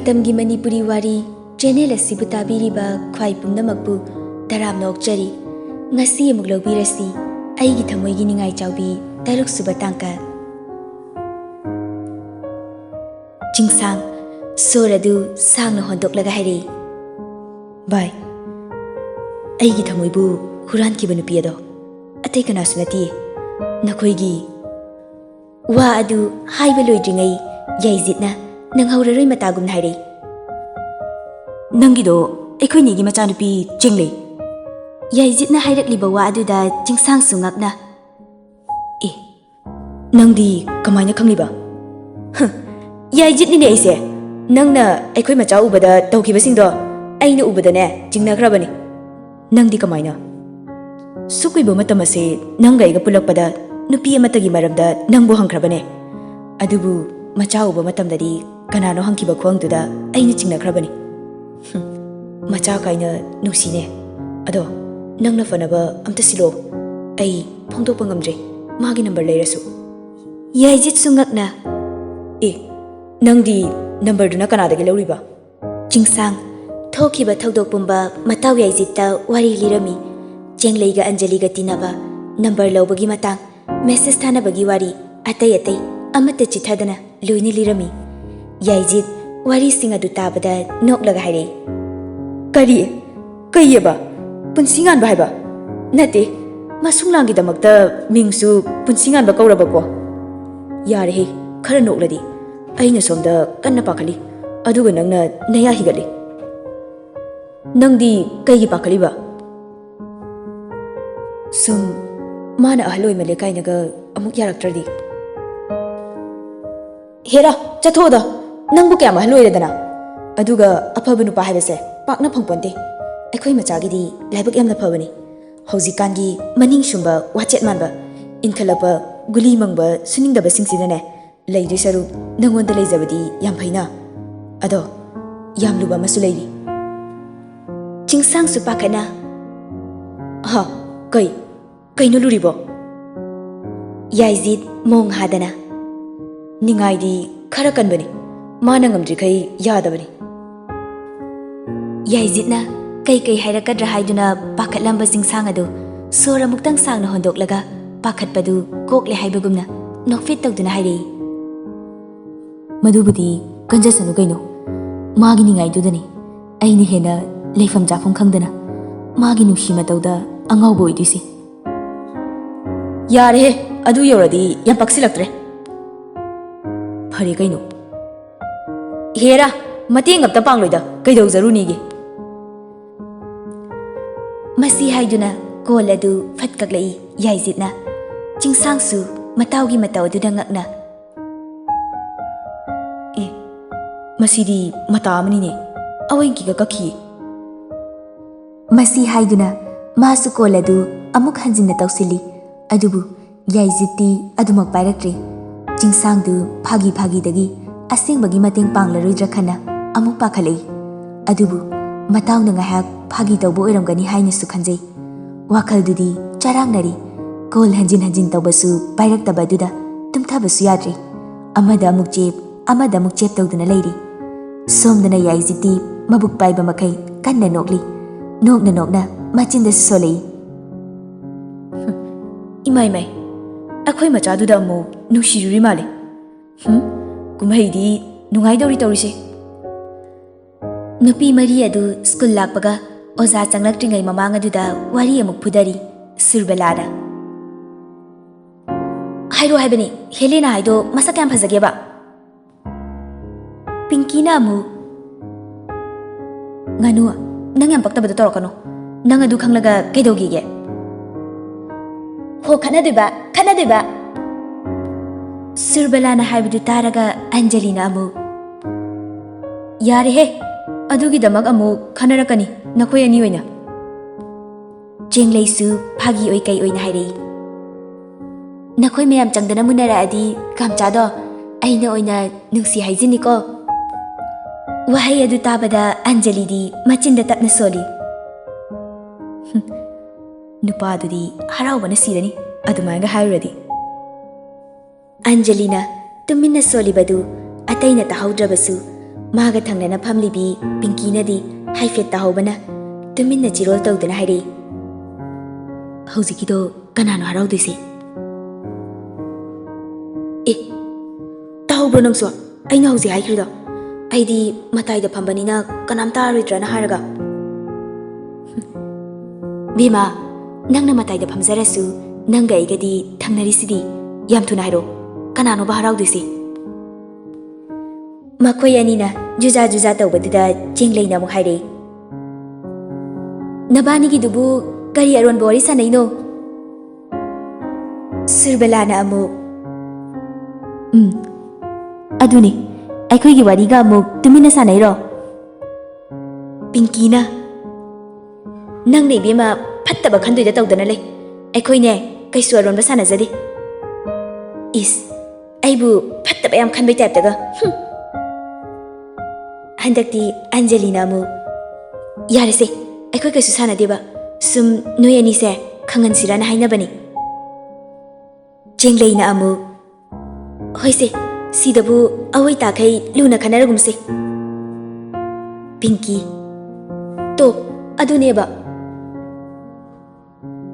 Matamgi Manipuri Wari channel asibu tabiriba khwai pumnamakpu taramna okchari ngasi amuk lobirasi Eigi Thamoigi Ningaichaobi taruk suba tangka Chingsang soradu sangna hondoklaga hairi Bye Eigi Thamoibu huran kiba nupiado atai kanasu nati nakhoigi wa adu haiba loidringai yaizitna nanghauraroi matagum hairi Nangido ekhoi machanupi chengle yaizitna hairakliba wa aduda chingsang sungakna e nangdi kamaina khangliba yaizitni ne aise nangna ekhoi macha ubada tawkibasingdo aina ubada ne chingnakrabani nangdi kamaina sukuiba matamase nanga iga pulakpada nupi amatagi maramda nangbo hangkrabane adubu macha uba matamdadi kanano hangkiba khwangduda aina chingnakrabani Macha kaina nusine ado nangna fanaba amta silo ai phongdokpa ngamjre magi number leirasu yaijit sungakna e nangdi number duna kanadagi lawriba chingsang thokiba thodok pumba mataw yaijita wari lirami chengleiga anjali ga tinaba number lawbagi matang message thanabagi wari atai atai amata chithadana loini lirami yaijit wari singa du tabada noklaga haire Kari kayeba punsingan ba haiba nate masunglangi damakta mingsu punsingan ba kauraba ko yare he khara nokladi aina somda kanna pakhali aduga nangna naya higali nangdi kaygi pakhali ba sum mana ahloi male kainaga amuk yaraktradi hera chathoda nangbu kya ahloi redana aduga aphaba nupa haibase pakna phangponte ekhoi machagidi laibak yamna phabani haujikangi maning shumba wachet manba inkhalapa guli mangba suningdaba singsidane leiri saru nangonda leijabadi yam phaina ado yamluba masu leiri chingsang su pakana ha kai no luribo yaizit mong hadana ningaidi khara kanbani mana ngamdri kai yadabani yaizitna kai hairakadra haiduna pakhatlamba singsang adu sora muktang sangna hondoklaga pakhatpadu kokle haibagumna nokfit tawduna hairi madubudi kanjasanu kaino magi ningai dudani aini hena leifam jafum khangdana magi nushi matawda angawbo idisi yare adu yoradi yam paksilaktre phari kaino hera mateng apta pangloida kaidau zarunigi Masi haiduna kol adu fatkaglai yaizitna chingsangsu matawgi mataw aduda ngakna e masidi mata amanine awainki ga kakhi masi haiduna masu kol adu amuk hanjinna tawsili adubu yaiziti adumak pairaktre chingsangdu phagi dagi asengbagi mateng panglaroidra khana amuk pakhalei adubu matawna ngahak phagi tawbo oiramgani haina su khanjai wakaldudi charangnari kol hanjin tawbasu pairak tabaduda tumthabasu yadri amada amuk chep tawduna leiri somdana yaiziti mabuk paiba makai kanna nokli nokna machinda solei imai akhoi machaduda amu nushiruri male kumhaidi nungai dori tawrise Nupi mari adu school lakpaga oza changlakringai mamang aduda wari amuk phudari surbalada hairo haibani Helena haido masak yam phajageba Pinky na amu nganu nang yam paktabada torokano nang adu khanglaga kaidogige ho khanaduba surbalana haibadu taraga Angelina amu yare he adugi damak amu khanarakani nakhoi ani oina chengleisu phagi oi kai oina hairei nakhoi meyam changdana munara adi kamchado aina oina nungsi haijini ko wahai adu tabada Anjali di machinda tapna soli nupa adudi haraubana sirani adumanga hairadi Angelina tuminna soli badu ataina tahaudrabasu Maga thangna phamlibi Pinky nadi haifet tahobana tuminna chirol tawdana hairi. Haujikido kanano haraudisi? Tahobro nangso aina hauji haikrido. Aidi matai da phambanina kanam taroidrana haraga. Bima nangna matai da phamjarasu nanga igadi thangnarisidi yam thuna hairo. Kanano ba haraudisi? Makhoi anina juja juja tawbadida jingleina mu haire. Nabani gi dubu kari aron bori sanaino. Sirbelana amu aduni aikoi gi wari ga amu tumina sanairo. Pinky na nang nei bema phattaba khandoida tawdana lei. Aikoi ne kaisu aron ba sanajade. Is aibu phattaba yam khanbai type daga. Handakti Anjali namu yarese aikoi kaisu sanadeba sum noi ani se khangan sirana hainabani. Jengleina amu hoise sidabu awai takai luna khanaragumse. Pinky to aduneba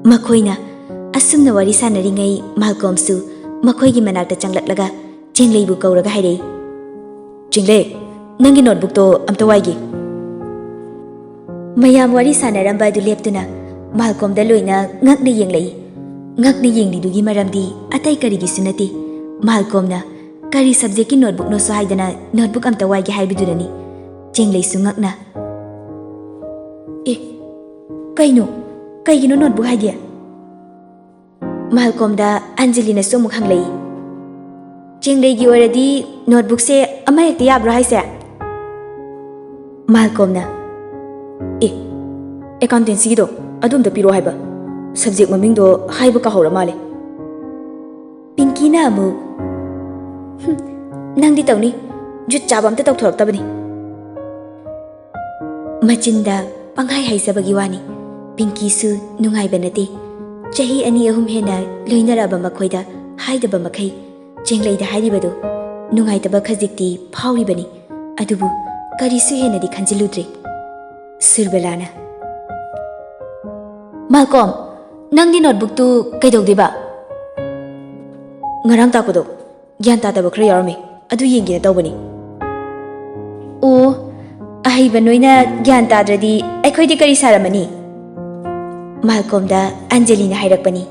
makoina asumna wari sanaringai malcolmsu makoigi manakta changlaklaga jengleibu kauraga haire. Jengle nangi notebook to amta waigi. Mayam wari sanaramba adu leptuna Malcolm da loina ngakna yenglei. Ngakna yengdidugi maramdi atai karigi sunati. Malcolm na kari subject ki notebook no so haidana notebook amta waigi haibidurani. Jenglei su ngakna. Kaigino notebook haidia? Malcolm da Angelina so muk hanglei. Jenglei gi oradi notebook se amayakti yabra haise. Malcolm na accountancy do adum da piro haiba subject maming do haiba ka hora male. Pinky na amu nangdi tawni jut chabam ta tawthorak tabani. Machinda panghai haisabagi wani Pinky su nungai banati. Chahi ani ahum hena loinaraba makhoida haidaba makhai jengleida hairibado nungai taba khajikti phauri bani. Adubu karisu hena di khanjiludre. Sirbelana Malcolm nangdi notebook tu kaidogdiba? Ngarang takodo gyan tadaba khra yarami adu yengina tawbani. O ahiba noina gyan tadradi aikhoidi kari saramani. Malcolm da Angelina hairakpani.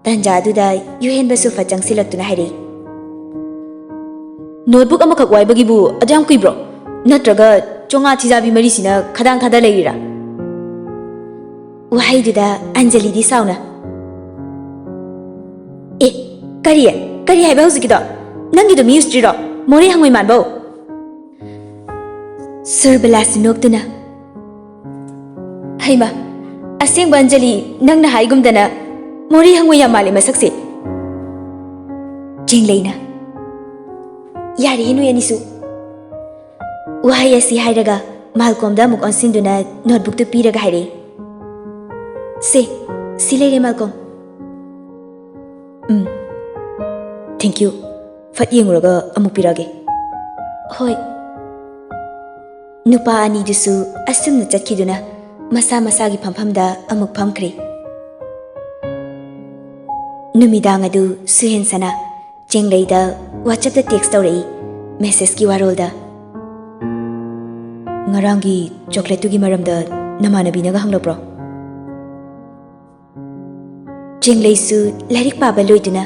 Tanja aduda yuhenba su fachang silaktuna haire. Notebook amakak waibagibu adam kuibro natraga chonga thijabi marisina khadang khada leira. Wahaiduda Anjali di sauna. Kari haiba haujikido nangi do mystery ro more hangoi manbo. Sirbela sinoktuna. Haima asengba Anjali nangna haigumdana more hangoi yamale masakse. Jengleina yari hinu yanisu. Wahai asi hairaga Malcolm da muk onsinduna notebook tu piraga haire. Si leire Malcolm. Thank you. Fat yenguraga amuk pirage. Hoi. Nupa ani dusu asumna chatkiduna masa masagi phamhamda amuk phamkhre. Numidang adu suhen sana jengleida WhatsApp da text tawrei message ki warolda. Ngarangi chocolate tu gi maramda namanabinaga hanglopro. Jenglei su lairik paba loiduna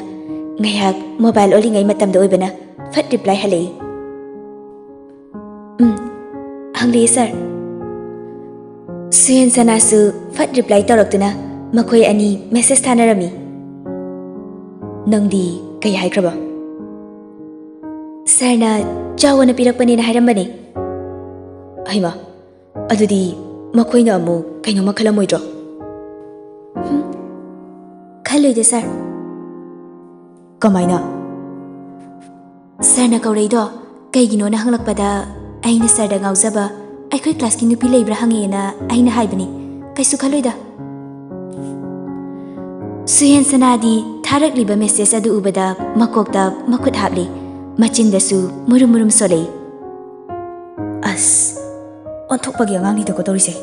ngayak mobile olingai matamda oibana fat reply halei. Hanglei sir. Suhen sana su fat reply tawraktuna makhoi ani message thanarami. Nangdi kai haikraba? Sarna chawana pirakpani na hairambani. Haima adudi makhoina amu kaino makhalamoidro. Khaloide sir. Kamaina? Sarna kaureido kaigino na hanglakpada aina sarda ngauzaba aikhoi class ki nupi leibra hangena aina haibani kaisu khaloida. Suhen sanadi tharak liba message adu ubada makokta makhut hapli machindasu murum solei. ꯑꯁ ꯑꯣꯟꯊꯣꯛꯄꯒꯤ ꯑꯉꯥꯡꯅꯤꯗꯀꯣ ꯇꯧꯔꯤꯁꯦ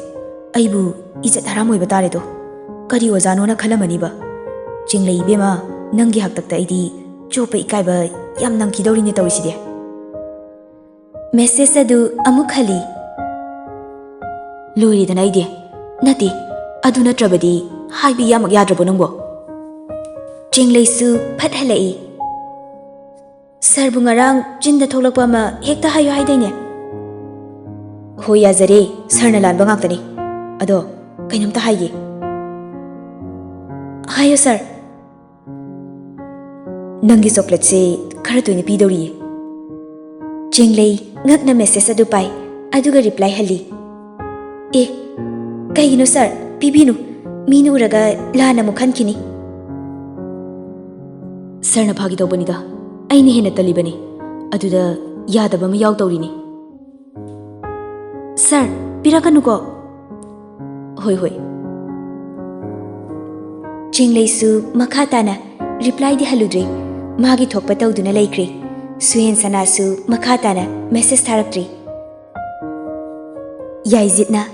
ꯑꯩꯕꯨ ꯏꯖꯠ ꯍꯔꯥꯝ ꯑꯣꯏꯕ ꯇꯥꯔꯦꯗꯣ ꯀꯔꯤ ꯑꯣꯖꯥꯅꯣꯅ ꯈꯜꯂꯝꯃꯅꯤꯕ ꯆꯤꯡꯂꯩ ꯏꯕꯦꯝꯃ ꯅꯪꯒꯤ ꯍꯥꯛꯇꯛꯇ ꯑꯩꯗꯤ ꯆꯣꯞꯄ ꯏꯀꯥꯏꯕ ꯌꯥꯝ ꯅꯪꯈꯤꯗꯧꯔꯤꯅꯦ ꯇꯧꯔꯤꯁꯤꯗꯤ ꯃꯦꯁꯦꯖ ꯑꯗꯨ ꯑꯃꯨꯛ ꯍꯜꯂꯤ ꯂꯣꯏꯔꯦꯗꯅ ꯑꯩꯗꯤ ꯅꯠꯇꯦ ꯑꯗꯨ ꯅꯠꯇ꯭ꯔꯕꯗꯤ ꯍꯥꯏꯕ ꯌꯥꯃꯛ ꯌꯥꯗ꯭ꯔꯕꯣ ꯅꯪꯕꯣ ꯆꯤꯡꯂꯩꯁꯨ ꯐꯠ ꯍꯜꯂꯛꯏ ꯁꯔꯕꯨ ꯉꯔꯥꯡ ꯆꯤꯟꯗ ꯊꯣꯛꯂꯛꯄ ꯑꯃ ꯍꯦꯛꯇ ꯍꯥꯏꯌꯨ ꯍꯥꯏꯗꯥꯏꯅꯦ ꯍꯣꯏ ꯌꯥꯖꯔꯦ ꯁꯔꯅ ꯂꯥꯟꯕ ꯉꯥꯛꯇꯅꯤ ꯑꯗꯣ ꯀꯩꯅꯣꯝꯇ ꯍꯥꯏꯒꯦ ꯍꯥꯏꯌꯣ ꯁꯔ ꯅꯪꯒꯤ ꯆꯣꯀ꯭ꯂꯦꯠꯁꯦ ꯈꯔ ꯇꯣꯏꯅ ꯄꯤꯗꯧꯔꯤꯌꯦ ꯆꯤꯡꯂꯩ ꯉꯛꯅ ꯃꯦꯁꯦꯖ ꯑꯗꯨ ꯄꯥꯏ ꯑꯗꯨꯒ ꯔꯤꯄ꯭ꯂꯥꯏ ꯍꯜꯂꯤ ꯑꯦ ꯀꯩꯒꯤꯅꯣ ꯁꯔ ꯄꯤꯕꯤꯅꯨ ꯃꯤꯅ ꯎꯔꯒ ꯂꯥꯟꯅ ꯑꯃꯨꯛ ꯈꯟꯈꯤꯅꯤ ꯁꯔꯅ ꯐꯥꯒꯤ ꯇꯧꯕꯅꯤꯗ ꯑꯩꯅ ꯍꯦꯟꯅ ꯇꯜꯂꯤꯕꯅꯤ ꯑꯗꯨꯗ ꯌꯥꯗꯕ ꯑꯃ ꯌꯥꯎ ꯇꯧꯔꯤꯅꯤ ꯁꯔ ꯄꯤꯔꯛꯀꯅꯨꯀꯣ ꯍꯣꯏ ꯍꯣꯏ ꯆꯤꯡꯂꯩꯁꯨ ꯃꯈꯥ ꯇꯥꯅ ꯔꯤꯄ꯭ꯂꯥꯏꯗꯤ ꯍꯜꯂꯨꯗ꯭ꯔꯤ ꯃꯥꯒꯤ ꯊꯣꯛꯄ ꯇꯧꯗꯨꯅ ꯂꯩꯈ꯭ꯔꯦ ꯁꯨꯌꯦꯟ ꯁꯅꯥꯁꯨ ꯃꯈꯥ ꯇꯥꯅ ꯃꯦꯁꯦꯖ ꯊꯥꯔꯛꯇ꯭ꯔꯤ ꯌꯥꯏꯖꯤꯠꯅ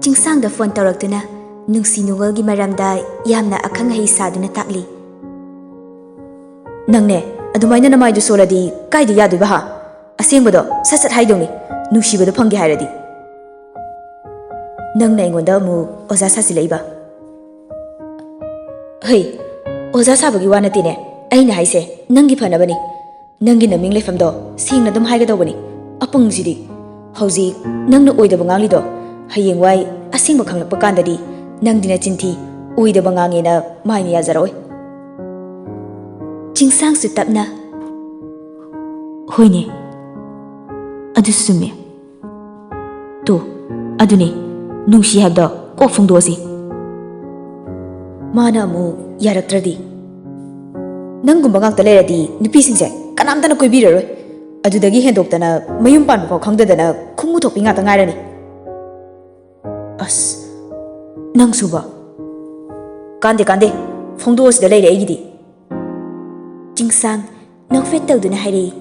ꯆꯤꯡꯁꯥꯡꯗ ꯐꯣꯟ ꯇꯧꯔꯛꯇꯨꯅ ꯅꯨꯡꯁꯤ ꯅꯨꯡꯒꯜꯒꯤ ꯃꯔꯝꯗ ꯌꯥꯝꯅ ꯑꯈꯪ ꯑꯍꯩ ꯁꯥꯗꯨꯅ ꯇꯥꯛꯂꯤ ꯅꯪꯅꯦ ꯑꯗꯨꯃꯥꯏꯅ ꯅꯃꯥꯏꯗꯨ ꯁꯣꯜꯂꯗꯤ ꯀꯥꯏꯗ ꯌꯥꯗꯣꯏꯕ ꯍꯥ ꯑꯁꯦꯡꯕꯗꯣ ꯁꯠ ꯁꯠ ꯍꯥꯏꯗꯧꯅꯤ ꯅꯨꯡꯁꯤꯕꯗꯣ ꯐꯪꯒꯦ ꯍꯥꯏꯔꯗꯤ ꯅꯪꯅ ꯑꯩꯉꯣꯟꯗ ꯑꯃꯨꯛ ꯑꯣꯖꯥ ꯁꯥꯁꯤꯜꯂꯛꯏꯕ ꯍꯩ ꯑꯣꯖꯥ ꯁꯥꯕꯒꯤ ꯋꯥ ꯅꯠꯇꯦꯅꯦ ꯑꯩꯅ ꯍꯥꯏꯁꯦ ꯅꯪꯒꯤ ꯐꯅꯕꯅꯤ ꯅꯪꯒꯤ ꯅꯃꯤꯡ ꯂꯩꯐꯝꯗꯣ ꯁꯦꯡꯅ ꯑꯗꯨꯝ ꯍꯥꯏꯒꯗꯧꯕꯅꯤ ꯑꯄꯪꯁꯤꯗꯤ ꯍꯧꯖꯤꯛ ꯅꯪꯅ ꯑꯣꯏꯗꯕ ꯉꯥꯡꯂꯤꯗꯣ ꯍꯌꯦꯡꯋꯥꯏ ꯑꯁꯦꯡꯕ ꯈꯪꯂꯛꯄ ꯀꯥꯟꯗꯗꯤ ꯅꯪꯗꯤ ꯅꯆꯤꯟꯊꯤ ꯑꯣꯏꯗꯕ ꯉꯥꯡꯉꯦꯅ ꯃꯥꯏꯅ ꯌꯥꯖꯔꯛꯑꯣꯏ ꯆꯤꯡꯁꯥꯡꯁꯨ ꯇꯞꯅ ꯍꯣꯏꯅꯦ ꯑꯗꯨꯁꯨ ꯆꯨꯝꯃꯦ ꯇꯣ ꯑꯗꯨꯅꯦ ꯅꯨꯡꯁꯤ ꯍꯥꯏꯕꯗꯣ ꯀꯣꯛ ꯐꯣꯡꯗꯣꯛꯑꯁꯤ ꯃꯥꯅ ꯑꯃꯨꯛ ꯌꯥꯔꯛꯇ꯭ꯔꯗꯤ ꯅꯪꯒꯨꯝꯕ ꯉꯥꯛꯇ ꯂꯩꯔꯗꯤ ꯅꯨꯄꯤꯁꯤꯡꯁꯦ ꯀꯅꯥꯝꯇꯅ ꯀꯣꯏꯕꯤꯔꯔꯣꯏ ꯑꯗꯨꯗꯒꯤ ꯍꯦꯟꯗꯣꯛꯇꯅ ꯃꯌꯨꯝ ꯄꯥꯟꯕ ꯐꯥꯎ ꯈꯪꯗꯗꯅ ꯈꯨꯝꯃꯨ ꯊꯣꯛꯄꯤ ꯉꯥꯛꯇ ꯉꯥꯏꯔꯅꯤ ꯑꯁ ꯅꯪꯁꯨꯕ ꯀꯥꯟꯗꯦ ꯀꯥꯟꯗꯦ ꯐꯣꯡꯗꯣꯛꯑꯁꯤꯗ ꯂꯩꯔꯦ ꯑꯩꯒꯤꯗꯤ ꯆꯤꯡꯁꯥꯡ ꯅꯣꯛꯐꯦꯠ ꯇꯧꯗꯨꯅ ꯍꯥꯏꯔꯛꯏ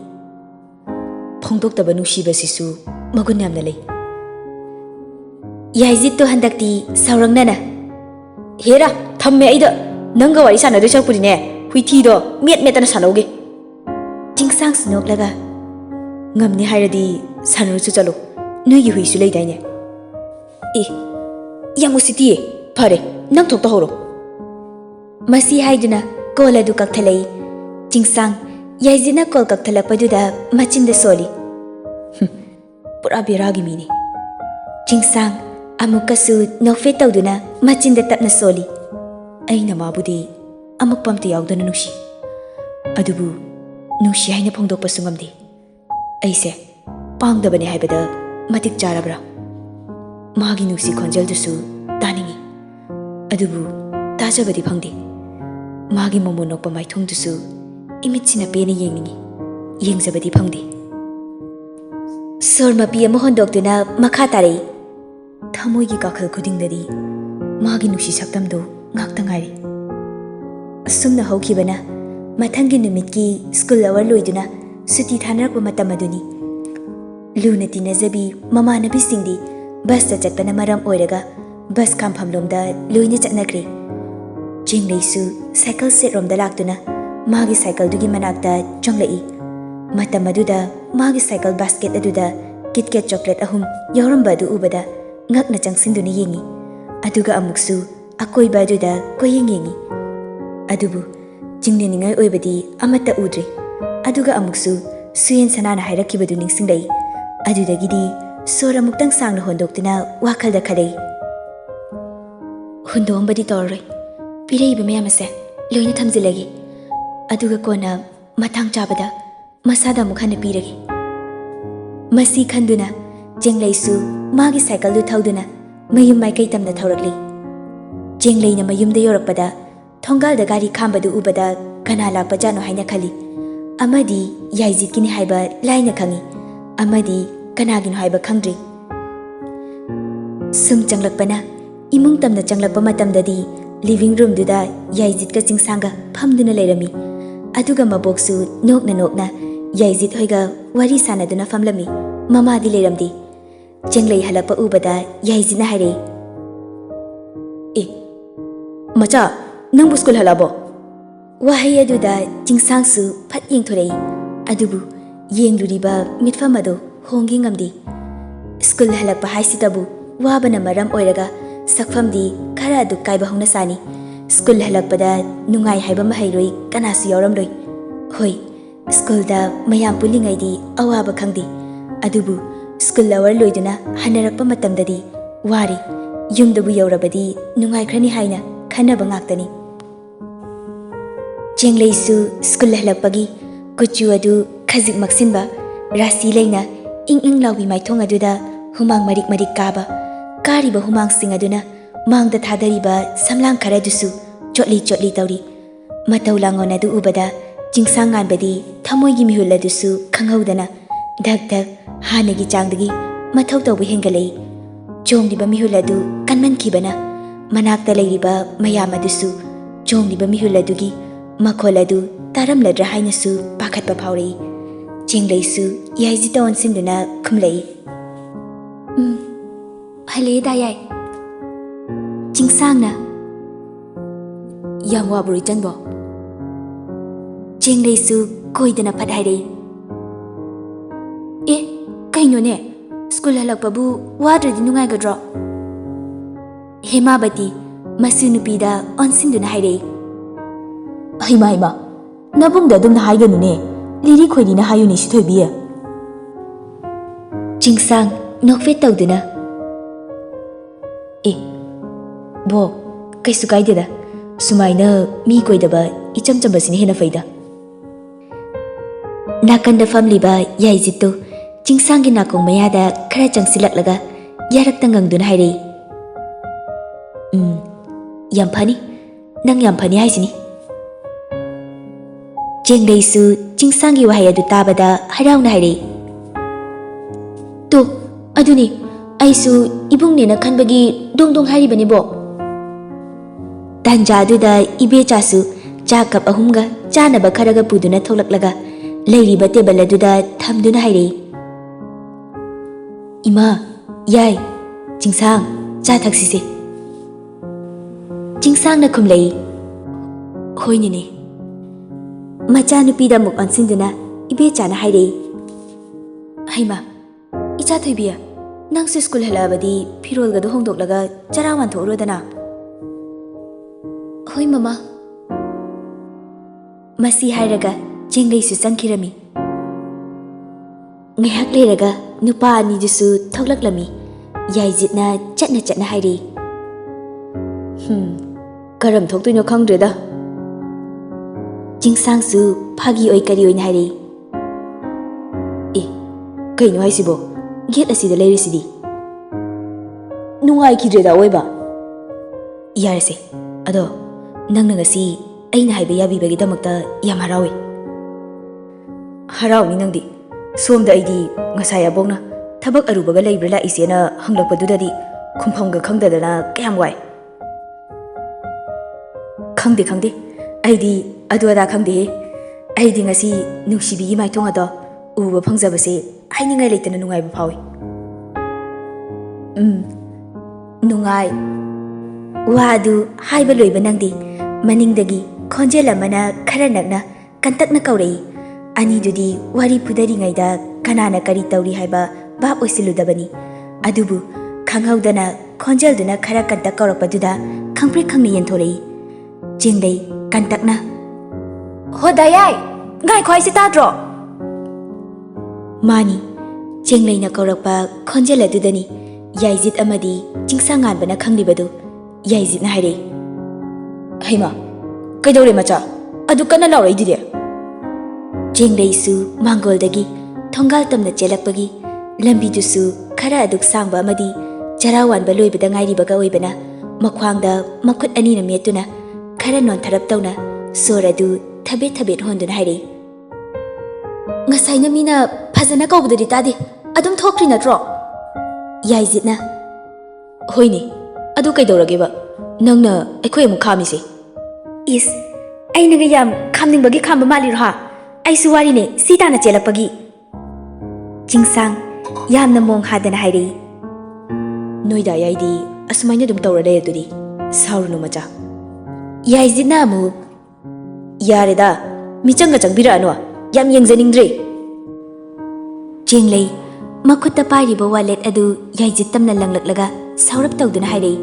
ꯐꯣꯡꯗꯣꯛꯇꯕ ꯅꯨꯡꯁꯤꯕꯁꯤꯁꯨ ꯃꯒꯨꯟ ꯌꯥꯝꯅ ꯂꯩ ꯌꯥꯏꯖꯤꯠꯇꯣ ꯍꯟꯗꯛꯇꯤ ꯁꯥꯎꯔꯪꯅꯅ ꯍꯦꯔꯥ ꯊꯝꯃꯦ ꯑꯩꯗ ꯅꯪꯒ ꯋꯥꯔꯤ ꯁꯥꯟꯅꯗꯣꯏ ꯁꯔꯛꯄꯨꯗꯤꯅꯦ ꯍꯨꯏꯊꯤꯗꯣ ꯃꯦꯠ ꯃꯦꯠꯇꯅ ꯁꯥꯟꯅꯧꯒꯦ ꯆꯤꯡꯁꯥꯡꯁꯨ ꯅꯣꯛꯂꯒ ꯉꯝꯅꯤ ꯍꯥꯏꯔꯗꯤ ꯁꯥꯟꯅꯔꯨꯁꯨ ꯆꯠꯂꯨ ꯅꯣꯏꯒꯤ ꯍꯨꯏꯁꯨ ꯂꯩꯗꯥꯏꯅꯦ ꯑꯦ ꯌꯥꯝ ꯎꯁꯤꯠꯇꯤꯌꯦ ꯐꯔꯦ ꯅꯪ ꯊꯣꯛꯇ ꯍꯧꯔꯣ ꯃꯁꯤ ꯍꯥꯏꯗꯨꯅ ꯀꯣꯜ ꯑꯗꯨ ꯀꯛꯊꯠꯂꯛꯏ ꯆꯤꯡꯁꯥꯡ ꯌꯥꯏꯖꯤꯠꯅ ꯀꯣꯜ ꯀꯛꯊꯠꯂꯛꯄꯗꯨꯗ ꯃꯆꯤꯟꯗ ꯁꯣꯜꯂꯤ ꯄꯨꯔꯥ ꯕꯦꯔꯥꯒꯤ ꯃꯤꯅꯤ ꯆꯤꯡꯁꯥꯡ ꯑꯃꯨꯛꯀꯁꯨ ꯅꯣꯛꯐꯦꯠ ꯇꯧꯗꯨꯅ ꯃꯆꯤꯟꯗ ꯇꯞꯅ ꯁꯣꯜꯂꯤ ꯑꯩꯅ ꯃꯥꯕꯨꯗꯤ ꯑꯃꯛꯄ ꯑꯝꯇ ꯌꯥꯎꯗꯅ ꯅꯨꯡꯁꯤ ꯑꯗꯨꯕꯨ ꯅꯨꯡꯁꯤ ꯍꯥꯏꯅ ꯐꯣꯡꯗꯣꯛꯄꯁꯨ ꯉꯝꯗꯦ ꯑꯩꯁꯦ ꯄꯥꯡꯗꯕꯅꯦ ꯍꯥꯏꯕꯗ ꯃꯇꯤꯛ ꯆꯥꯔꯕ꯭ꯔꯥ ꯃꯥꯒꯤ ꯅꯨꯡꯁꯤ ꯈꯣꯟꯖꯦꯜꯗꯨꯁꯨ ꯇꯥꯅꯤꯡꯏ ꯑꯗꯨꯕꯨ ꯇꯥꯖꯕꯗꯤ ꯐꯪꯗꯦ ꯃꯥꯒꯤ ꯃꯃꯣꯟ ꯅꯣꯛꯄ ꯃꯥꯏꯊꯣꯡꯗꯨꯁꯨ ꯏꯃꯤꯠꯁꯤꯅ ꯄꯦꯟꯅ ꯌꯦꯡꯅꯤꯡꯏ ꯌꯦꯡꯖꯕꯗꯤ ꯐꯪꯗꯦ ꯁꯣꯔ ꯃꯄꯤ ꯑꯃ ꯍꯣꯟꯗꯣꯛꯇꯨꯅ ꯃꯈꯥ ꯇꯥꯔꯛꯏ ꯊꯃꯣꯏꯒꯤ ꯀꯥꯈꯜ ꯈꯨꯗꯤꯡꯗꯗꯤ ꯃꯥꯒꯤ ꯅꯨꯡꯁꯤ ꯁꯛꯇꯝꯗꯨ ꯉꯥꯛꯇ ꯉꯥꯏꯔꯤ ꯑꯁꯨꯝꯅ ꯍꯧꯈꯤꯕꯅ ꯃꯊꯪꯒꯤ ꯅꯨꯃꯤꯠꯀꯤ ꯁ꯭ꯀꯨꯜ ꯑꯋꯥꯔ ꯂꯣꯏꯗꯨꯅ ꯁꯨꯇꯤ ꯊꯥꯅꯔꯛꯄ ꯃꯇꯝ ꯑꯗꯨꯅꯤ ꯂꯨꯅ ꯇꯤꯟꯅꯖꯕꯤ ꯃꯃꯥꯟꯅꯕꯤꯁꯤꯡꯗꯤ ꯕꯁꯇ ꯆꯠꯄꯅ ꯃꯔꯝ ꯑꯣꯏꯔꯒ ꯕꯁ ꯈꯥꯝꯐꯝꯂꯣꯝꯗ ꯂꯣꯏꯅ ꯆꯠꯅꯈ꯭ꯔꯦ ꯆꯤꯡꯂꯩꯁꯨ ꯁꯥꯏꯀꯜ ꯁꯦꯠꯔꯣꯝꯗ ꯂꯥꯛꯇꯨꯅ ꯃꯥꯒꯤ ꯁꯥꯏꯀꯜꯗꯨꯒꯤ ꯃꯅꯥꯛꯇ ꯆꯪꯂꯛꯏ ꯃꯇꯝ ꯑꯗꯨꯗ ꯃꯥꯒꯤ ꯁꯥꯏꯀꯜ ꯕꯥꯁꯀꯦꯠ ꯑꯗꯨꯗ ꯀꯤꯠꯀꯦꯠ ꯆꯣꯀ꯭ꯂꯦꯠ 3 ꯌꯥꯎꯔꯝꯕ ꯑꯗꯨ ꯎꯕꯗ ꯉꯛꯅ ꯆꯪꯁꯤꯟꯗꯨꯅ ꯌꯦꯡꯏ ꯑꯗꯨꯒ ꯑꯃꯨꯛꯁꯨ ꯑꯀꯣꯏꯕ ꯑꯗꯨꯗ ꯀꯣꯏꯌꯦꯡ ꯌꯦꯡꯏ ꯑꯗꯨꯕꯨ ꯆꯤꯡꯅꯅꯤꯡꯉꯥꯏ ꯑꯣꯏꯕꯗꯤ ꯑꯃꯠꯇ ꯎꯗ꯭ꯔꯤ ꯑꯗꯨꯒ ꯑꯃꯨꯛꯁꯨ ꯁꯨꯌꯦꯟ ꯁꯅꯥꯅ ꯍꯥꯏꯔꯛꯈꯤꯕꯗꯨ ꯅꯤꯡꯁꯤꯡꯂꯛꯏ ꯑꯗꯨꯗꯒꯤꯗꯤ ꯁꯣꯔ ꯑꯃꯨꯛꯇꯪ ꯁꯥꯡꯅ ꯍꯣꯟꯗꯣꯛꯇꯨꯅ ꯋꯥꯈꯜꯗ ꯈꯜꯂꯛꯏ ꯍꯨꯟꯗꯣꯛꯑꯝꯕꯗꯤ ꯇꯧꯔꯔꯣꯏ ꯄꯤꯔꯛꯏꯕ ꯃꯌꯥꯝ ꯑꯁꯦ ꯂꯣꯏꯅ ꯊꯝꯖꯤꯜꯂꯒꯦ ꯑꯗꯨꯒ ꯀꯣꯟꯅ ꯃꯇꯥꯡ ꯆꯥꯕꯗ ꯃꯁꯥꯗ ꯑꯃꯨꯛ ꯍꯟꯅ ꯄꯤꯔꯒꯦ ꯃꯁꯤ ꯈꯟꯗꯨꯅ ꯆꯤꯡꯂꯩꯁꯨ ꯃꯥꯒꯤ ꯁꯥꯏꯀꯜꯗꯨ ꯊꯧꯗꯨꯅ ꯃꯌꯨꯝ ꯃꯥꯏꯀꯩ ꯇꯝꯅ ꯊꯧꯔꯛꯂꯤ ꯆꯤꯡꯂꯩꯅ ꯃꯌꯨꯝꯗ ꯌꯧꯔꯛꯄꯗ ꯊꯣꯡꯒꯥꯜꯗ ꯒꯥꯔꯤ ꯈꯥꯝꯕꯗꯨ ꯎꯕꯗ ꯀꯅꯥ ꯂꯥꯛꯄꯖꯥꯠꯅꯣ ꯍꯥꯏꯅ ꯈꯜꯂꯤ ꯑꯃꯗꯤ ꯌꯥꯏꯖꯤꯠꯀꯤꯅꯤ ꯍꯥꯏꯕ ꯂꯥꯏꯅ ꯈꯪꯏ ꯑꯃꯗꯤ ꯀꯅꯥꯒꯤꯅꯣ ꯍꯥꯏꯕ ꯈꯪꯗ꯭ꯔꯤ ꯁꯨꯝ ꯆꯪꯂꯛꯄꯅ इमुंग तमना चंगलक्पा मतमददी लिविंग रूम दुदा याइजित का चिंगसांगा फमदुना लेरमी अदुगा मबोकसु नोकना नोकना याइजित होइगा वारी सानादुना फमलमी Mamadi लेरमदी Jenglei halakpa ubada Yaizidna haire. E, macha, nangbu school halabo? Wahai aduda Jingsangsu phat yengthorei. Adubu yengluriba mitfam ado hongi ngamdi. School halakpa haisitabu wabana maram oiraga sakfamdi khara adu kaiba hongna sani. School halakpada nungai haiba mahairoi kanasu yauramloi. Hoi, school da mayam pulingai di awaba khangdi. Adubu school hour loiduna hanarakpa matamdadi wari yumdabu yaurabadi nungai khrani haina khanaba ngaktani. Jengleisu school halakpagi kuchu adu khazik maksinba rasi leina ing lawi maithong aduda humang marik marik kaba kariba humang sing aduna mangda thadariba samlang khara dusu chotli tauri matau langon adu ubada jingsang nganbadi thamoigi mihul adusu khanghaudana dak dak hanagi changdagi mathau tawbi hengalei chongdiba mihul adu kanman khibana manakta leiriba mayam adusu chongdiba mihul adugi makhol adu taramladra hainasu pakhatpa phaurei Jengleisu Yaizita onsinduna khumlei. Halei dayai. Jingsangna yang waburi chanbo. Jengleisu koidana phat hairei. E, kaino ne? School halakpabu wadradi nungai gadro. Hemabati masu nupida onsinduna hairei. Haima nabungda dumna haiganu ne. Liri khoidina hayuni sithoibiya. Jingsang nokfe tawduna. E, bo kaisu kaideda sumaina mi koidaba icham chambasini hena faida. Nakanda famliba Yaizitto Jingsangi nakong mayada khara changsilaklaga yarakta ngangduna hairei. Yam phani nang yam phani haisini. Jengleisu Jingsangi wahai adu tabada harauna hairei. To aduni aisu ibungnena khanbagi dongdong hairibani bo. Tanja aduda ibe chasu cha kap ahumga chanaba kharaga puduna tholaklaga leiriba table aduda thamduna hairei. Ima yai Jingsang cha thaksise. Jingsang na khumlei. Hoini ne. Macha nupida muk onsinduna ibe chana hairei. Haima icha thoibiya nang school halabadi phirol gadu hongdoklaga charawan thorodana. Hoi mama. Masi hairaga Jengleisu changkhirami. Ngehak leiraga nupa ani jusu thoklaklami. Yaizitna chatna hairei. Karam thoktoino khangdreda. Jingsangsu phagi oi kari oina hairei. E, kaino haisibo get asida leirisidi. Nungai kidreda oiba. Yarase ado nangna ngasi aina haiba yabibagi damakta yam harawi. Harawni nangdi somda aidi ngasai abongna thabak arubaga leibra la isena hanglakpadudadi khumphomga khangdadana kayam wai. Khangde aidi aduada khangde aidi ngasi nungsibi maithong ado uba phangjabase hainingai leitana nungai ba phawi. Nungai wadu haiba loiba nangdi maningdagi khonjel amana khara nakna kantakna kaurei ani dudi wari pudari ngaida kanana kari tauri haiba bab oisiludabani adubu khanghaudana khonjel duna khara kantak kaurakpaduda khangpri khangni yenthorei. Jenglei kantakna Hodayai ngai khoi sitadro. Mani Jengleina kaurakpa khonjel adudani Yaizit amadi Jingsang nganbana khanglibadu Yaizitna hairei. Haima kaidore macha adu kana laurei dide. Jengleisu Mangoldagi thongal tamna chelakpagi lambidusu khara aduk sangba amadi charawanba loibada ngairibaga oibana makhwangda makhut ani na metuna khara non tharap tawna soradu thabet honduna hairei. Ngasaina mina phajana kaubudari tadi adum thokri natro. Yaizitna hoini adu kaidorageba nangna aikhoi amu khamise. Is ainaga yam khamningbagi khamba mali ha aisu wari ne sitana chelapagi. Jingsang yamna mong hadana hairei Noida yaidi asumanya dum tawra de tudi saurunu macha yaizina mu yareda michanga changbira anwa yam yengjaningdre Jenglei makutta pairiba wallet adu yaijit tamna langlaklaga saurap tawduna hairei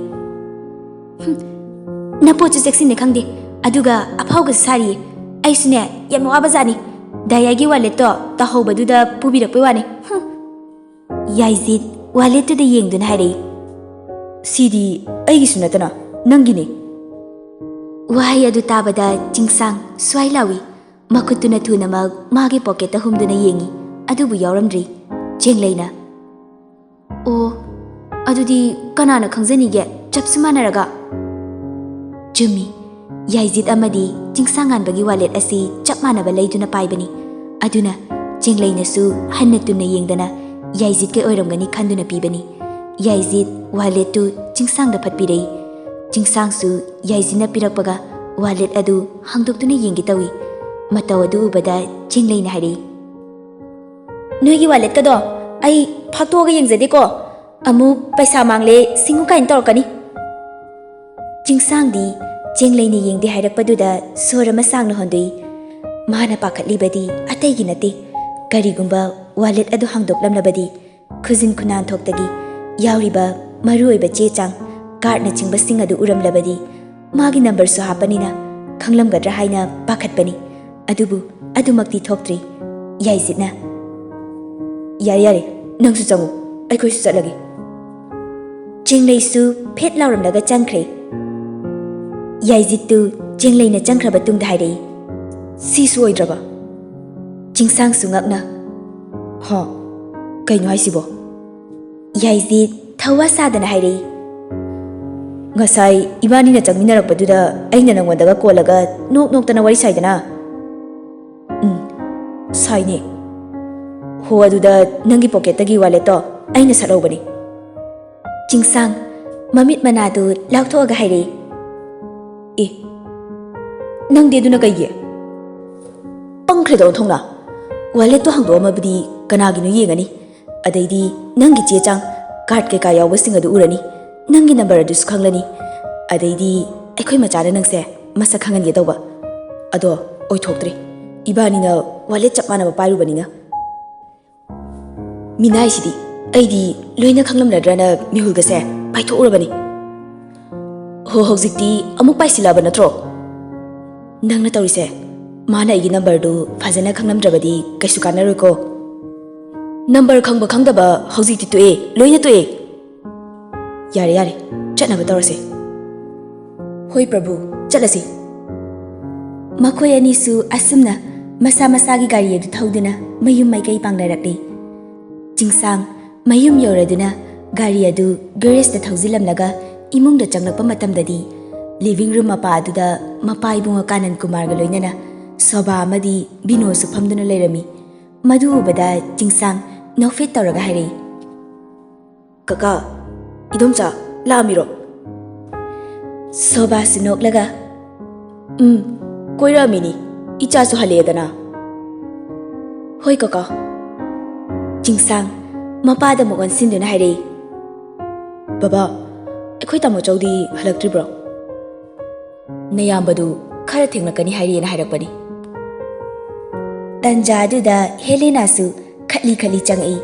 napochu seksine khangde aduga aphauga sari aisune yam wabazani dayagi wallet to tahaubaduda pubirakpai wani yaijit wallet da yengduna hairei Sidi aigi sunatana nangini Wahai adu tabada jingsang swai lawi makutuna thuna magi pocket ta humduna yengi adubu yauramdri jengleina O adudi kanana khangjanige chapsumanaraga Jumi yaijit amadi jingsang anbagi wallet asi chapmanaba leiduna paibani aduna jengleina su hanna tunna yengdana yaijit ke oiramgani khanduna pibani Yaizit wallet tu jingsang da phatpirei jingsang su yaizina pirakpaga wallet adu hangdoktuna yengi tawi mataw adu ubada jengleina hairei Noigi wallet ka do ai phatoga yengjade ko amu paisa mangle singu kain torkani jingsang di jengleina yengde hairakpaduda sorama sangna hondoi mana pakhatlibadi ataigi nate karigumba wallet adu hangdoklamnabadi khujin khunan thoktagi Yauriba maruoiba chechang cardna chingbasing adu uramlabadi magi number su hapanina khanglamgadra haina pakhatpani adubu adumakti thoktre yaizitna yare nangsu changu aikoi su chalagi jenglei su phet lauramlaga changkhre yaizittu jengleina changkhra tungda hairei sisu oidraba jingsang su ngakna ha kaino haisibo Yaizit thawa sadana hairei Ngasai ibani na changminarakpaduda aina nangwandaga kolaga noktana wari saidana Saine Ho aduda nangi pocketagi wallet to aina sarobani Jingsang mamit manadu lakthoga hairei E Nangde duna kaiye Pangkhredon thongna wallet to hangdo amabdi kanaginu yengani Adaidi nangi chechang card ke ka yawbasing adu urani nangi number adu khanghlani adaidi aikhoi machara nangse masak khangan ge tawba ado oi thoktre ibani na wallet chapmana ba pairu baninga minai sidi aidi loina khanglam ladrana mihulga se paitho urabani ho hojikti amuk paisilaba natro nangna tawrise mana igi number du fazana khanglam drabadi kaisu kanaroi ko Number khangba khangdaba hojikti toe loina toe Yare chatnaba tawrase Hoi Prabhu chalasi Makhoi ani su asumna masa masagi gari edu thauduna mayum maikai pangnarakli Jingsang mayum yoraduna gari adu garage da thaujilamnaga imung da changlakpa matamdadi living room mapa aduda mapa ibunga Kanan Kumar ga loinana soba amadi bino su phamduna leirami madu ubada jingsang No fit tawraga hairei Kaka idomcha laamiro Soba sinoklaga koira mini icha su haledana Hoi kaka Jingsang mapada mugon sinduna hairei Baba ekhoi tamo chawdi halaktribro Nayambadu khara thenglakani hairei na hairakpani Tanja aduda Helena su Khali changai